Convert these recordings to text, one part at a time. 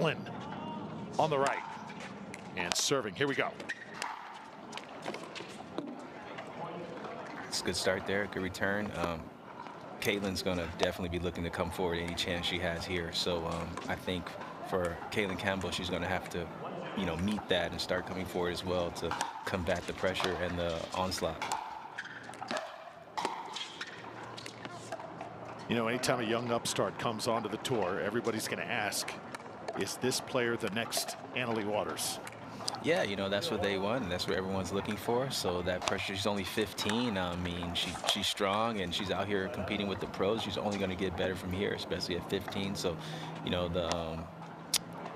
Kaitlyn on the right. And serving, here we go. It's a good start there, good return. Kaitlyn's going to definitely be looking to come forward any chance she has here. So I think for Cailyn Campbell, she's going to have to, meet that and start coming forward as well to combat the pressure and the onslaught. Anytime a young upstart comes onto the tour, everybody's going to ask, is this player the next Annalie Waters? Yeah, that's what they want, and that's what everyone's looking for. So that pressure, she's only 15. I mean, she's strong, and she's out here competing with the pros. She's only going to get better from here, especially at 15. So,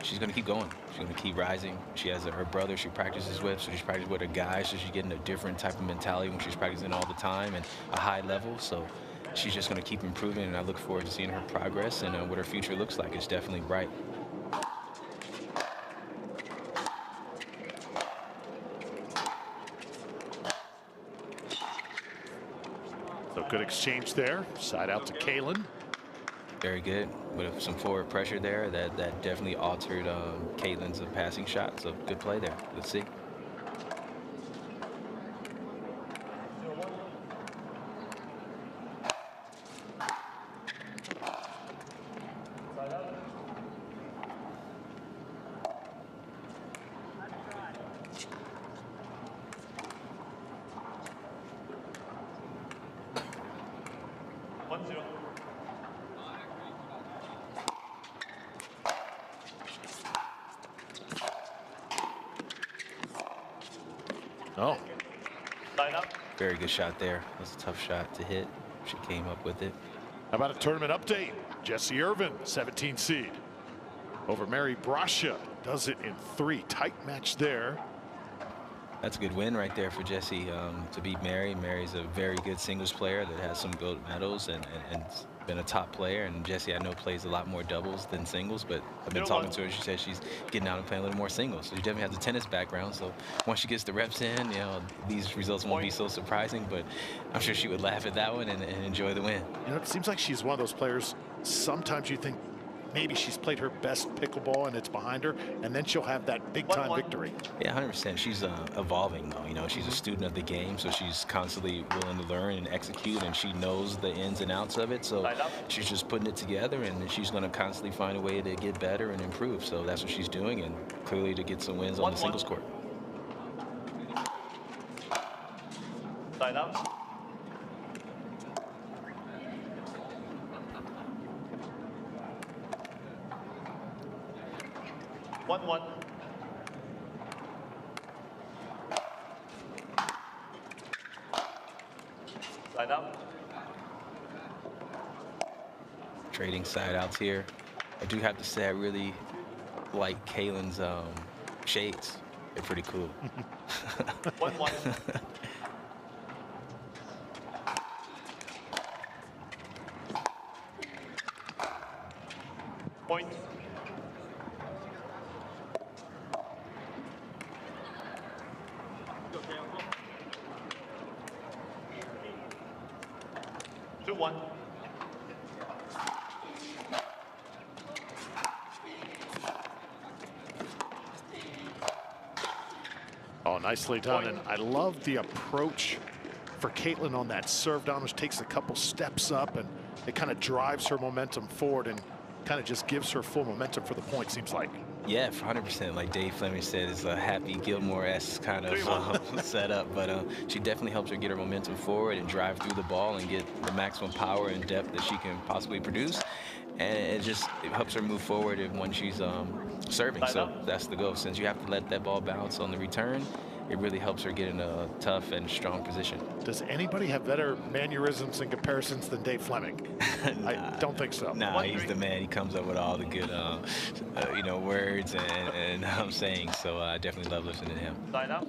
she's going to keep going. She's going to keep rising. She has her brother she practices with, so she's practicing with her guys, so she's getting a different type of mentality when she's practicing all the time and a high level. So she's just going to keep improving, and I look forward to seeing her progress and what her future looks like. It's definitely bright. So good exchange there. Side out to Cailyn. Very good. With some forward pressure there, that definitely altered Kaitlyn's passing shot. So good play there. Let's see. Oh. Very good shot there. It was a tough shot to hit. She came up with it. How about a tournament update? Jessie Irvin, 17 seed. Over Mary Brascia. Does it in 3. Tight match there. That's a good win right there for Jessie to beat Mary. Mary's a very good singles player that has some gold medals and been a top player. And Jessie, I know, plays a lot more doubles than singles, but I've been talking to her. She says she's getting out and playing a little more singles. So she definitely has a tennis background. So once she gets the reps in, these results won't be so surprising, but I'm sure she would laugh at that one and enjoy the win. It seems like she's one of those players, sometimes you think maybe she's played her best pickleball and it's behind her, and then she'll have that big-time victory. Yeah, 100%. She's evolving, though. She's a student of the game, so she's constantly willing to learn and execute, and she knows the ins and outs of it. So she's just putting it together, and she's going to constantly find a way to get better and improve. So that's what she's doing, and clearly to get some wins on the singles court. Side out. One. Side out. Trading side outs here. I do have to say I really like Cailyn's shades. They're pretty cool. 1-1. Point. One. Oh, nicely done. And I love the approach for Kaitlyn on that serve down, which takes a couple steps up, and it kind of drives her momentum forward and kind of just gives her full momentum for the point, seems like. Yeah, 100%. Like Dave Fleming said, it's a Happy Gilmore-esque kind of setup, but she definitely helps her get her momentum forward and drive through the ball and get the maximum power and depth that she can possibly produce. And it helps her move forward when she's serving. So that's the goal. Since you have to let that ball bounce on the return, it really helps her get in a tough and strong position. Does anybody have better mannerisms and comparisons than Dave Fleming? Nah, I don't think so. Nah, he's the man. He comes up with all the good, words and saying. So I definitely love listening to him. Side out.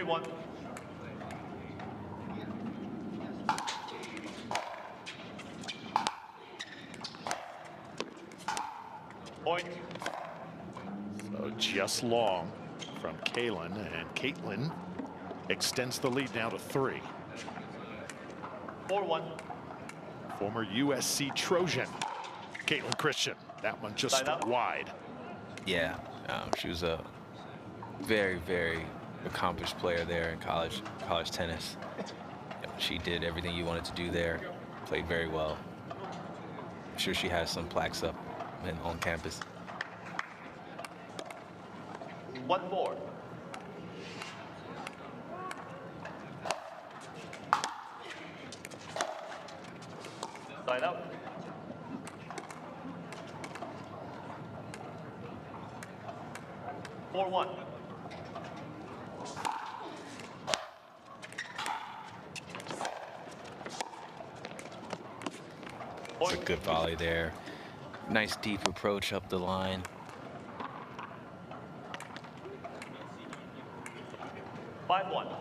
One. Point. So just long from Cailyn, and Kaitlyn extends the lead now to 3. 4-1. Former USC Trojan, Caitlin Christian. That one just Side up. wide. Yeah, she was a very, very accomplished player there in college tennis. She did everything you wanted to do there, played very well. I'm sure she has some plaques up on campus. 1-4. Side up. 4-1. It's a good volley there. Nice deep approach up the line. 5-1.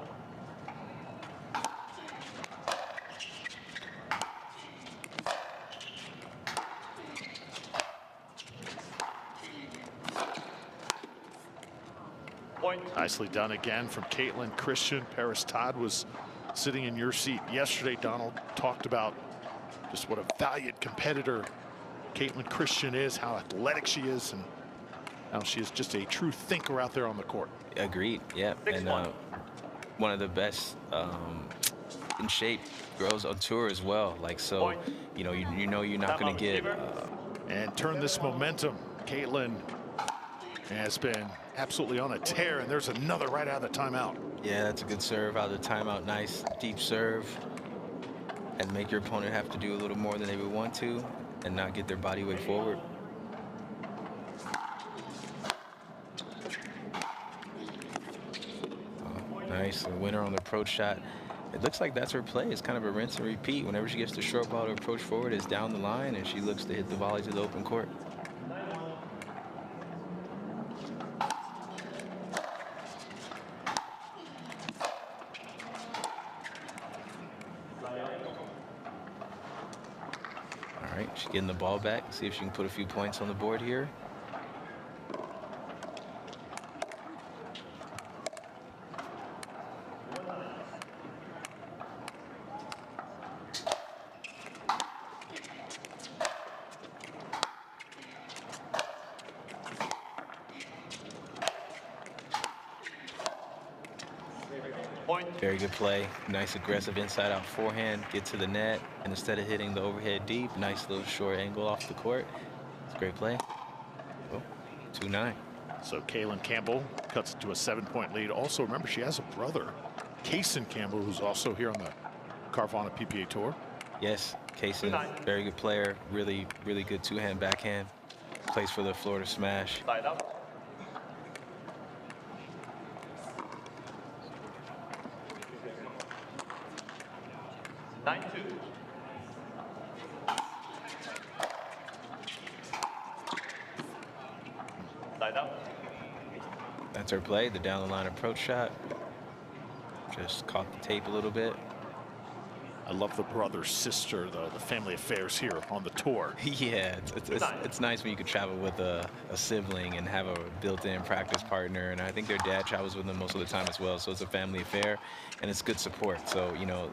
Point. Nicely done again from Caitlin Christian. Paris Todd was sitting in your seat yesterday. Donald talked about just what a valiant competitor Caitlin Christian is, how athletic she is, and how she is just a true thinker out there on the court. Agreed. Yeah, and one of the best in shape girls on tour as well. Like, so, you know you're not going to get. And turn this momentum. Caitlin has been absolutely on a tear, and there's another right out of the timeout. Yeah, that's a good serve out of the timeout. Nice deep serve, and make your opponent have to do a little more than they would want to, and not get their body weight forward. Nice, a winner on the approach shot. It looks like that's her play. It's kind of a rinse and repeat. Whenever she gets the short ball to approach forward, it's down the line, and she looks to hit the volley to the open court. All right, she's getting the ball back. See if she can put a few points on the board here. Very good play. Nice aggressive inside out forehand. Get to the net, and instead of hitting the overhead deep, nice little short angle off the court. It's a great play. Oh, 2-9. So Cailyn Campbell cuts it to a 7-point lead. Also, remember, she has a brother, Cailyn Campbell, who's also here on the Carvana PPA Tour. Yes, Cailyn, very good player. Really, really good two-hand backhand. Plays for the Florida Smash. Side up. 9-2. Side up. That's her play, the down the line approach shot. Just caught the tape a little bit. I love the brother-sister, the family affairs here on the tour. Yeah, it's nice when you can travel with a sibling and have a built-in practice partner. And I think their dad travels with them most of the time as well. So it's a family affair, and it's good support. So, you know,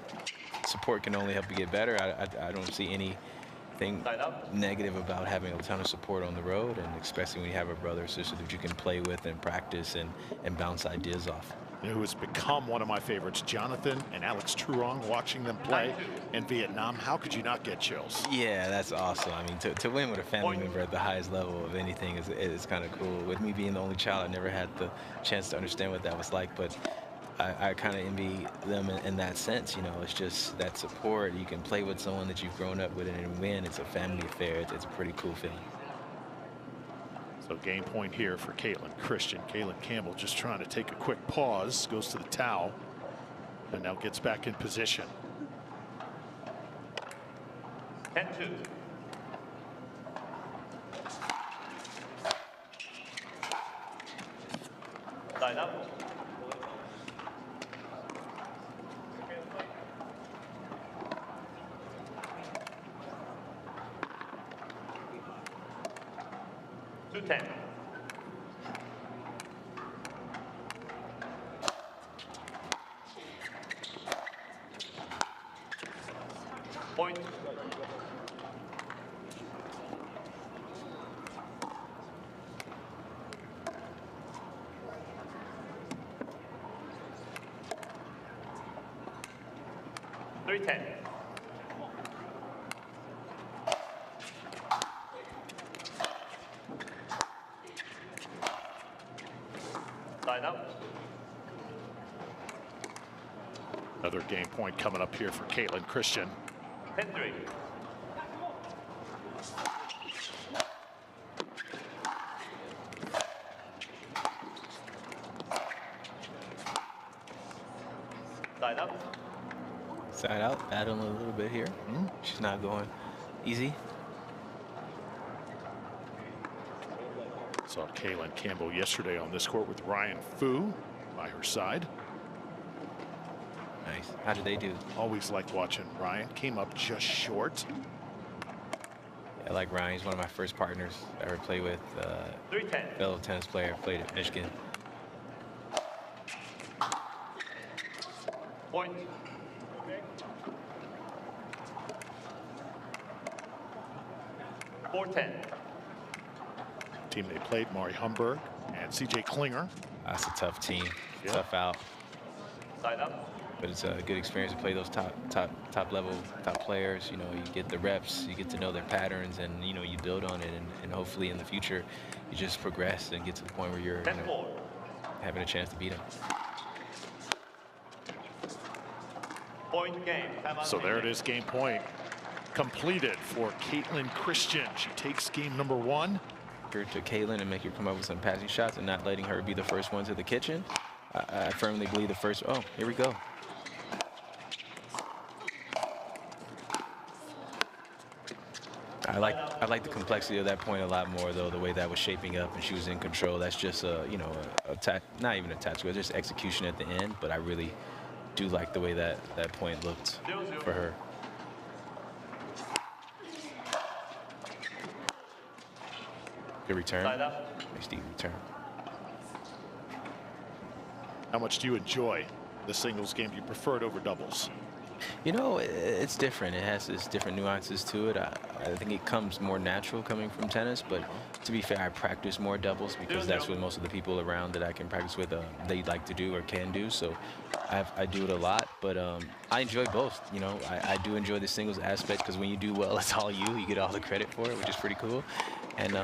support can only help you get better. I don't see anything negative about having a ton of support on the road, and especially when you have a brother or sister that you can play with and practice and bounce ideas off. You know who has become one of my favorites, Jonathan and Alex Truong, watching them play in Vietnam. How could you not get chills? Yeah, that's awesome. I mean, to win with a family member at the highest level of anything is kind of cool. With me being the only child, I never had the chance to understand what that was like, but I kind of envy them in that sense. You know, it's just that support. You can play with someone that you've grown up with and win. It's a family affair. It's a pretty cool feeling. So game point here for Caitlin Christian. Cailyn Campbell just trying to take a quick pause, goes to the towel, and now gets back in position. 10-2. Side up. To 10. Point. Three 10. Line up. Another game point coming up here for Kaitlyn Christian. 10-3. Side up. Side out, battling a little bit here. She's not going easy. Saw Cailyn Campbell yesterday on this court with Ryan Fu by her side. Nice. How did they do? Always liked watching Ryan. Came up just short. I like Ryan. He's one of my first partners I ever played with. 3-10. Fellow tennis player, played at Michigan. Point. Four 10. Team they played, Mari Humberg and CJ Klinger. That's a tough team. Yeah. Tough out. Side up. But it's a good experience to play those top level players. You know, you get the reps, you get to know their patterns, and you know, you build on it, and hopefully in the future you just progress and get to the point where you're 10-4. having a chance to beat them. Point game. So there it is, game point completed for Kaitlyn Christian. She takes game number 1. To Cailyn and make her come up with some passing shots and not letting her be the first one to the kitchen. I firmly believe the first. Oh, here we go. I like the complexity of that point a lot more, though, the way that was shaping up and she was in control. That's just you know, not even a tactical, just execution at the end. But I really do like the way that point looked for her. Good return. Nice deep return. How much do you enjoy the singles game? Do you prefer it over doubles? You know, it's different. It has its different nuances to it. I think it comes more natural coming from tennis, but to be fair, I practice more doubles because that's what most of the people around that I can practice with, they like to do or can do. So I do it a lot, but I enjoy both. You know, I do enjoy the singles aspect because when you do well, it's all you. You get all the credit for it, which is pretty cool. And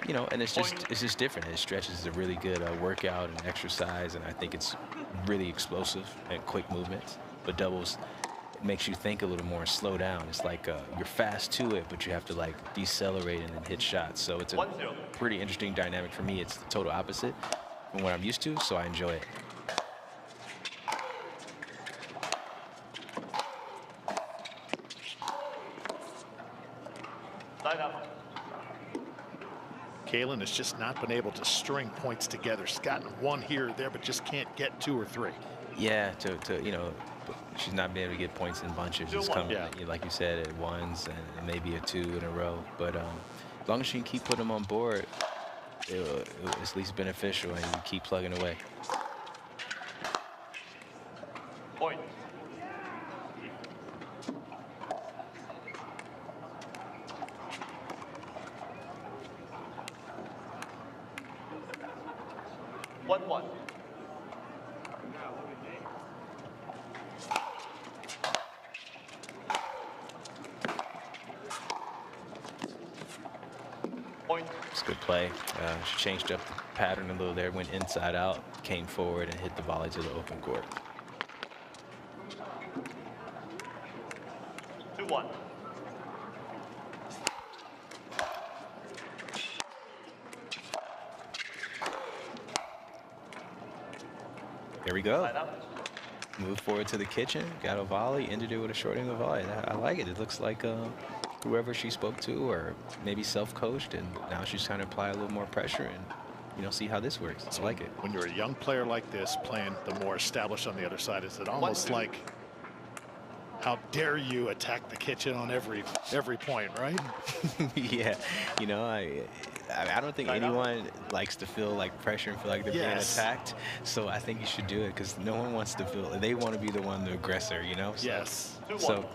you know, and it's just different. It stretches a really good workout and exercise, and I think it's really explosive and quick movements. But doubles makes you think a little more and slow down. It's like you're fast to it, but you have to like decelerate and then hit shots. So it's a pretty interesting dynamic for me. It's the total opposite from what I'm used to, so I enjoy it. Line up. Cailyn has just not been able to string points together. She's gotten one here or there, but just can't get 2 or 3. Yeah, to you know, she's not been able to get points in bunches. It's coming, like you said, at ones and maybe a 2 in a row. But as long as she can keep putting them on board, it'll at least beneficial, and you keep plugging away. Point. One. Point. It's good play. She changed up the pattern a little there, went inside out, came forward, and hit the volley to the open court. 2-1. There we go. Line up. Moved forward to the kitchen, got a volley, ended it with a short angle volley. I like it. It looks like whoever she spoke to or maybe self-coached, and now she's trying to apply a little more pressure and, you know, see how this works. I like it. When you're a young player like this, playing the more established on the other side, is it almost like, how dare you attack the kitchen on every point, right? Yeah, you know, I don't think anyone likes to feel like pressure and feel like they're being attacked. So I think you should do it because no one wants to feel, they want to be the one, the aggressor, you know? So, Yes. So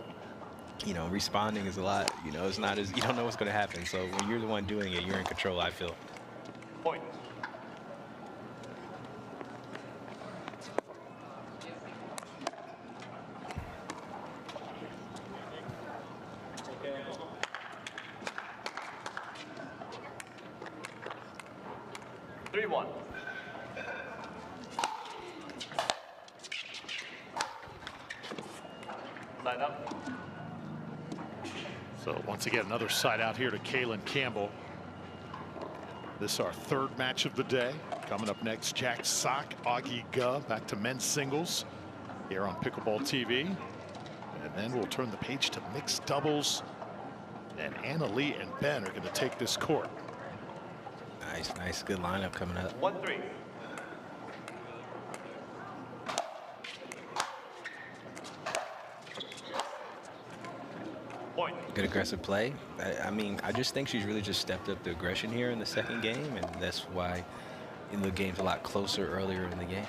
you know, responding is a lot. You know, it's not as, you don't know what's going to happen. So when you're the one doing it, you're in control, I feel. Point. Three one. Side up. So once again, another side out here to Cailyn Campbell. This is our third match of the day. Coming up next, Jack Sock, Augie Guh, back to men's singles here on Pickleball TV. And then we'll turn the page to mixed doubles. And Anna Lee and Ben are going to take this court. Nice, good lineup coming up. 1-3. Point. Good aggressive play. I mean, I just think she's really just stepped up the aggression here in the second game, and that's why the game's a lot closer earlier in the game.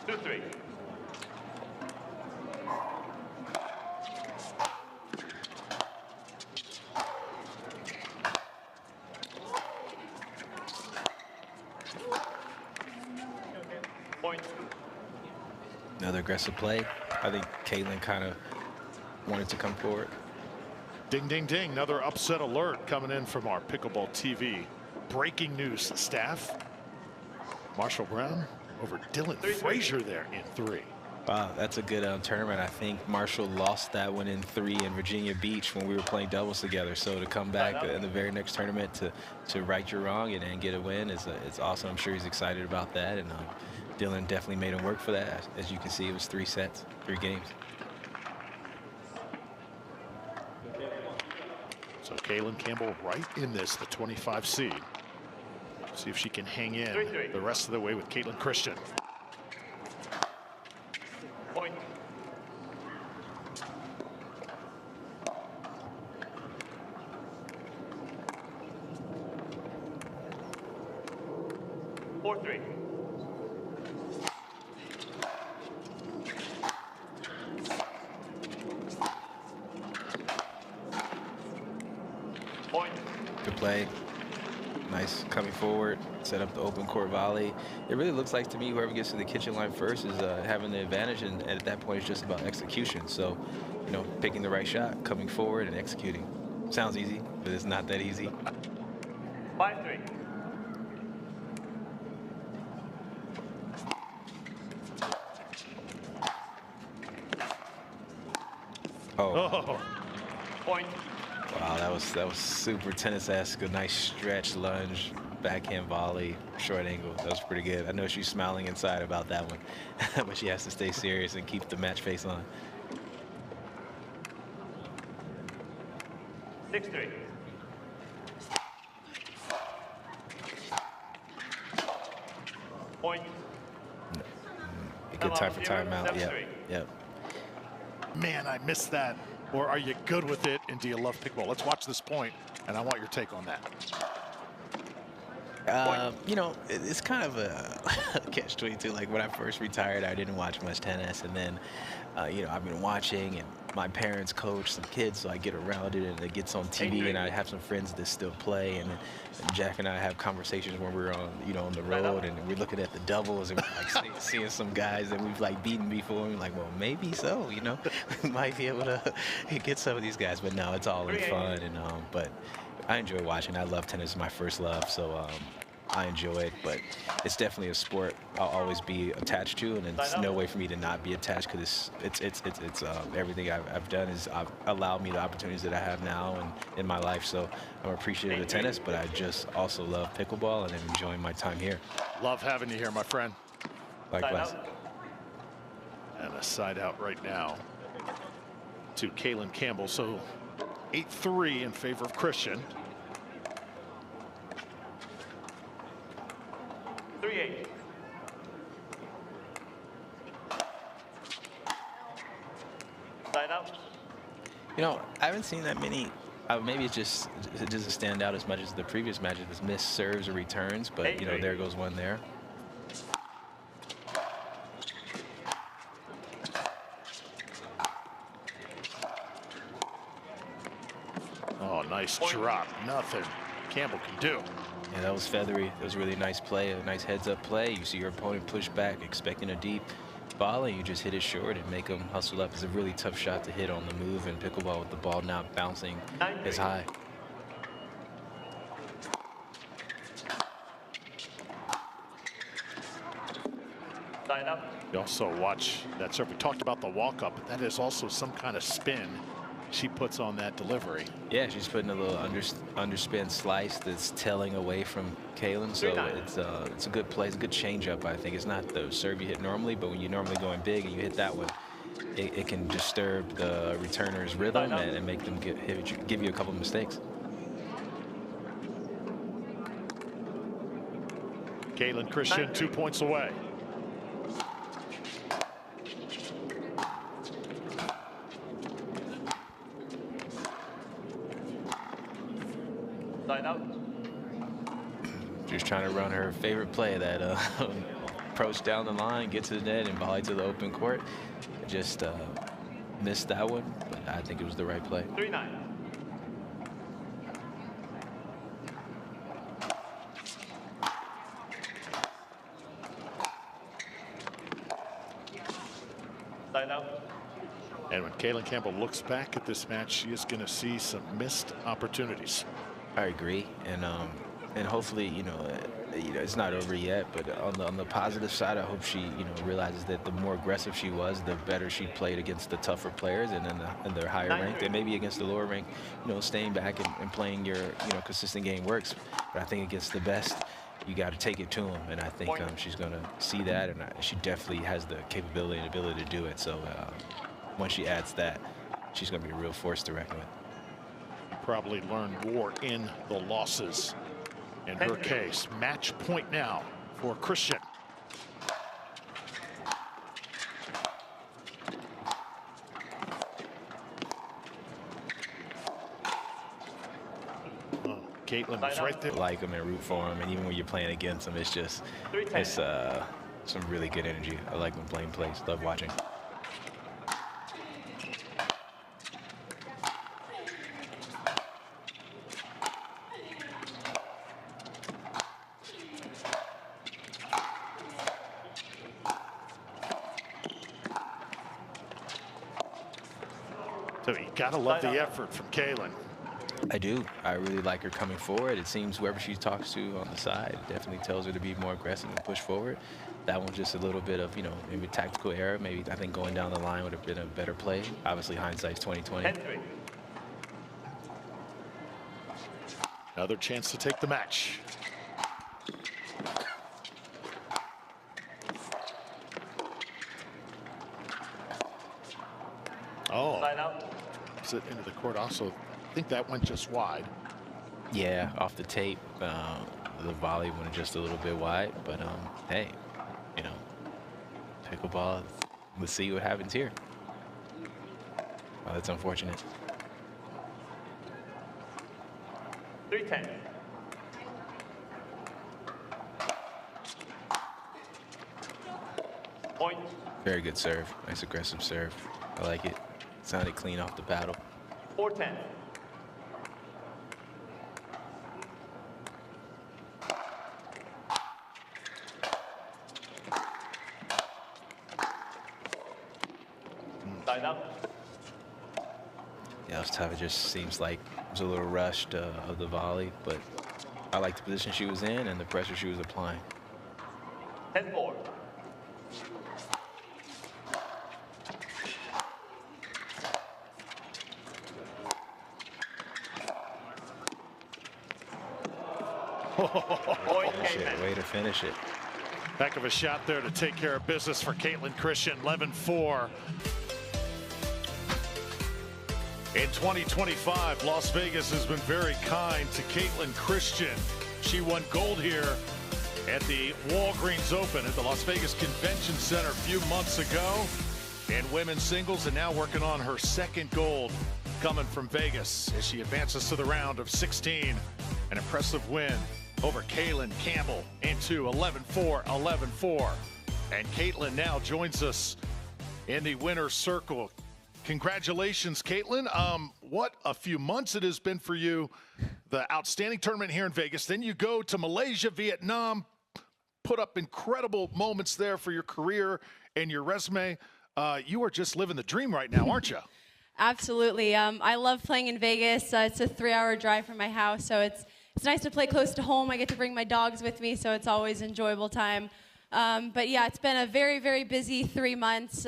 2-3. Point. Another aggressive play. I think Kaitlyn kind of wanted to come forward. Ding, ding, ding. Another upset alert coming in from our Pickleball TV breaking news staff. Marshall Brown over Dylan Frazier there in 3. Wow, that's a good tournament. I think Marshall lost that one in 3 in Virginia Beach when we were playing doubles together. So to come back in the very next tournament to right your wrong and get a win is it's awesome. I'm sure he's excited about that, and Dylan definitely made him work for that. As you can see, it was 3 sets, 3 games. So Cailyn Campbell right in this, the 25 seed. See if she can hang in 3-3. the rest of the way with Kaitlyn Christian. Point. Four three. Point. Good play. Nice coming forward, set up the open court volley. It really looks like to me whoever gets to the kitchen line first is having the advantage, and at that point it's just about execution. So, you know, picking the right shot, coming forward and executing. Sounds easy, but it's not that easy. 5-3. Oh. Point. Wow, that was super tennis-esque. A nice stretch, lunge, backhand volley, short angle. That was pretty good. I know she's smiling inside about that one, but she has to stay serious and keep the match face on. 6-3. Point. A good time for timeout. Yep. Man, I missed that. Or are you good with it, and do you love pickleball? Let's watch this point, and I want your take on that. You know, it's kind of a catch-22. Like when I first retired, I didn't watch much tennis, and then, you know, I've been watching, and my parents coach some kids, so I get around it, and it gets on TV, and I have some friends that still play, and Jack and I have conversations when we're on, you know, on the road, and we're looking at the doubles, and we're like seeing some guys that we've like beaten before, and like, well, maybe so, you know, we might be able to get some of these guys, but no, it's all in fun, and but I enjoy watching. I love tennis, my first love, so I enjoy it, but it's definitely a sport I'll always be attached to, and there's no way for me to not be attached, because it's everything I've done is allowed me the opportunities that I have now and in my life. So I'm appreciative of tennis, but I just also love pickleball, and I'm enjoying my time here. Love having you here, my friend. Likewise. And a side out right now to Cailyn Campbell. So 8-3 in favor of Christian. 3-8. Side out. You know, I haven't seen that many. Maybe it doesn't stand out as much as the previous matches as missed serves or returns, but you know, there goes one there. nice drop. Nothing Campbell can do. Yeah, that was feathery. That was a really nice play, a nice heads-up play. You see your opponent push back, expecting a deep volley. You just hit it short and make them hustle up. It's a really tough shot to hit on the move in pickleball with the ball not bouncing as high. You also watch that serve. We talked about the walk-up, but that is also some kind of spin she puts on that delivery. Yeah, she's putting a little underspin slice that's tailing away from Cailyn, so it's a good play. It's a good change-up, I think. It's not the serve you hit normally, but when you're normally going big and you hit that one, it can disturb the returner's rhythm and make them give you a couple of mistakes. Cailyn Christian 2 points away. Just trying to run her favorite play, that approach down the line, get to the net, and volley to the open court. Just missed that one, but I think it was the right play. 3-9. And when Cailyn Campbell looks back at this match, she is going to see some missed opportunities. I agree, and hopefully, you know, it's not over yet. But on the positive side, I hope she, realizes that the more aggressive she was, the better she played against the tougher players, and in their higher rank, and maybe against the lower rank, staying back and playing your, consistent game works. But I think against the best, you got to take it to them, and I think she's going to see that, and she definitely has the capability and ability to do it. So once she adds that, she's going to be a real force to reckon with. Probably learned more in the losses. In her case, match point now for Christian. Kaitlyn was right there. Like him and root for him, and even when you're playing against him, it's just some really good energy. I like when playing plays. Love watching. So you gotta love the effort from Cailyn. I do. I really like her coming forward. It seems whoever she talks to on the side definitely tells her to be more aggressive and push forward. That one's just a little bit of, maybe tactical error. Maybe I think going down the line would have been a better play. Obviously, hindsight's 20/20. Another chance to take the match. Oh, it into the court. Also, I think that went just wide. Yeah, off the tape, the volley went just a little bit wide. But hey, pickleball. Let's see what happens here. Oh, that's unfortunate. 3-10. Point. Very good serve. Nice aggressive serve. I like it. Sounded clean off the paddle. 4-10. Line up. Yeah, it was tough. It just seems like it was a little rushed of the volley, but I like the position she was in and the pressure she was applying. 10-4. Way to finish it. Heck of a shot there to take care of business for Kaitlyn Christian. 11-4. In 2025, Las Vegas has been very kind to Kaitlyn Christian. She won gold here at the Walgreens Open at the Las Vegas Convention Center a few months ago in women's singles, and now working on her second gold coming from Vegas as she advances to the round of 16. An impressive win over Cailyn Campbell into 11-4, 11-4. And Kaitlyn now joins us in the winner's circle. Congratulations, Kaitlyn. What a few months it has been for you. The outstanding tournament here in Vegas. Then you go to Malaysia, Vietnam, put up incredible moments there for your career and your resume. You are just living the dream right now, aren't you? Absolutely. I love playing in Vegas. It's a 3-hour drive from my house, so it's nice to play close to home. I get to bring my dogs with me, so it's always an enjoyable time. But yeah, it's been a very, very busy 3 months.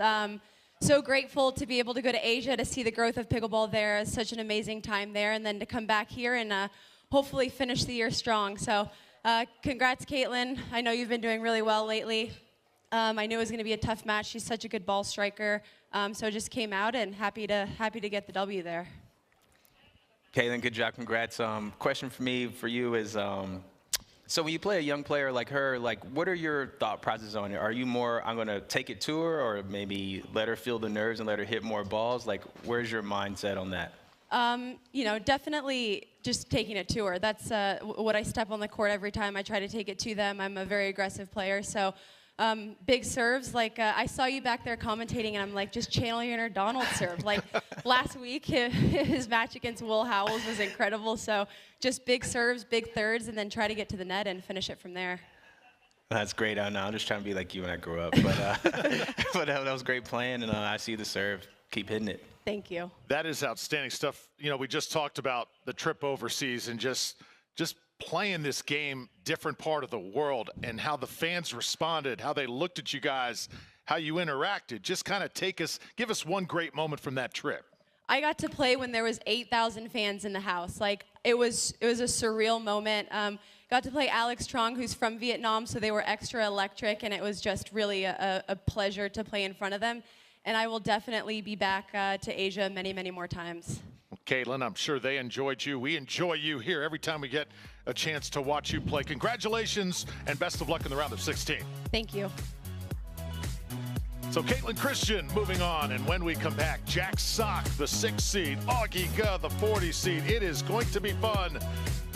So grateful to be able to go to Asia to see the growth of pickleball there. It's such an amazing time there, and then to come back here and hopefully finish the year strong. So congrats, Kaitlyn. I know you've been doing really well lately. I knew it was going to be a tough match. She's such a good ball striker. So just came out and happy to get the W there. Kaitlyn, good job. Congrats. Question for you is, so when you play a young player like her, like, what are your thought processes on it? Are you more, I'm going to take it to her, or maybe let her feel the nerves and let her hit more balls? Like, where's your mindset on that? You know, definitely just taking it to her. That's what I step on the court every time. I try to take it to them. I'm a very aggressive player, so big serves. Like, I saw you back there commentating, and I'm like, just channel your inner Donald serve. Like, last week, his match against Will Howells was incredible. So just big serves, big thirds, and then try to get to the net and finish it from there. That's great. I know. I'm just trying to be like you when I grow up. But, but that was great playing, and I see the serve. Keep hitting it. Thank you. That is outstanding stuff. You know, we just talked about the trip overseas and just playing this game, different part of the world, and how the fans responded, how they looked at you guys, how you interacted. Just kind of give us one great moment from that trip. I got to play when there was 8,000 fans in the house. Like, it was a surreal moment. Got to play Alex Trong, who's from Vietnam, so they were extra electric, and it was just really a pleasure to play in front of them. And I will definitely be back to Asia many, many more times. Kaitlyn, I'm sure they enjoyed you. We enjoy you here every time we get a chance to watch you play. Congratulations and best of luck in the round of 16. Thank you. So Kaitlyn Christian moving on, and when we come back, Jack Sock, the 6th seed, Augie Guh, the 40 seed. It is going to be fun